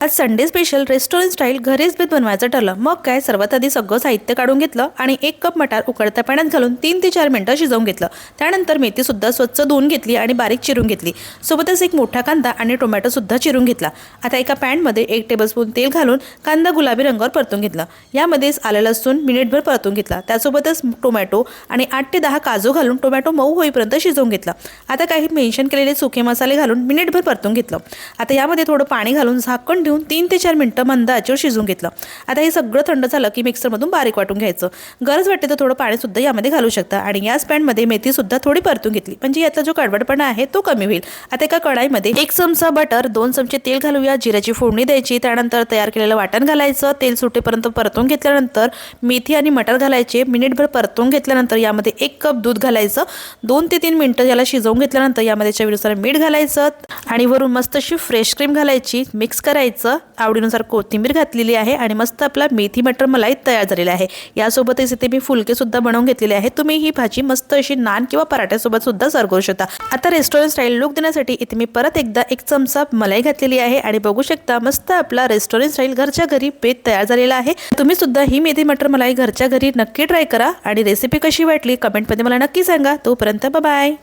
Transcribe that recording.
आज Sunday special restaurant style घरीच बेत बनवायचं ठरलं। मग काय, सर्वात आधी सगळं साहित्य काढून घेतलं आणि 1 कप मटार उकळत्या पाण्यात घालून 3 ते 4 मिनिटं शिजवून घेतलं। त्यानंतर मेथी सुद्धा स्वच्छ धुवून घेतली आणि बारीक चिरून घेतली। सोबतच एक मोठा कांदा आणि टोमॅटो सुद्धा चिरून घेतला। आता एका पॅनमध्ये 1 टेबलस्पून तेल घालून कांदा गुलाबी रंगावर परतून घेतला। यामध्येच आलं लसूण मिनिटभर परतून घेतला। त्यासोबतच टोमॅटो आणि 8 ते 10 काजू घालून टोमॅटो मऊ होईपर्यंत शिजवून घेतला। आता काही मेन्शन केलेले सुके मसाले घालून मिनिटभर परतून घेतलं। आता यामध्ये थोडं पाणी घालून झाकण ठेवून 3 ते 4 मिनिटं मंद आचेवर शिजवून घेतलं। आता हे सगळं थंड झालं की मिक्सरमधून बारीक वाटून घ्यायचं। गरज वाटते तर थोडं पाणी सुद्धा यामध्ये घालू शकता आणि याच पॅनमध्ये मेथी सुद्धा थोडी परतून घेतली, म्हणजे याचा जो कडवटपणा आहे तो कमी होईल। आता एका कढाईमध्ये 1 चमचा बटर, 2 चमचे तेल घालूया, जिऱ्याची फोडणी द्यायची, त्यानंतर तयार केलेलं वाटण घालायचं, तेल सुटेपर्यंत परतून घेतल्यानंतर मेथी आणि मटर घालायचे, मिनिटभर परतून घेतल्यानंतर यामध्ये 1 कप दूध घालायचं, 2 ते 3 मिनिटं याला शिजवून घेतल्यानंतर यामध्ये चवीनुसार मीठ घालायचं आणि वरून मस्त अशी फ्रेश क्रीम घालायची, मिक्स करायचं, आवडीनुसार कोथिंबीर घातलेली आहे आणि मस्त आपला मेथी मटर मलाई तयार झालेला आहे। यासोबतच इथे मी फुलके सुद्धा बनवून घेतलेले आहे। तुम्ही ही भाजी मस्त अशी नान किंवा पराठ्यासोबत सुद्धा सर्व करू शकता। आता रेस्टॉरंट स्टाईल लुक देण्यासाठी इथे मी परत एकदा 1 चमचा मलाई घातलेली आहे आणि बघू शकता मस्त आपला रेस्टॉरंट स्टाईल घरच्या घरी बेत तयार झालेला आहे। तुम्ही सुद्धा ही मेथी मटर मलाई घरच्या घरी नक्की ट्राय करा आणि रेसिपी कशी वाटली कमेंटमध्ये मला नक्की सांगा। तोपर्यंत बाय बाय।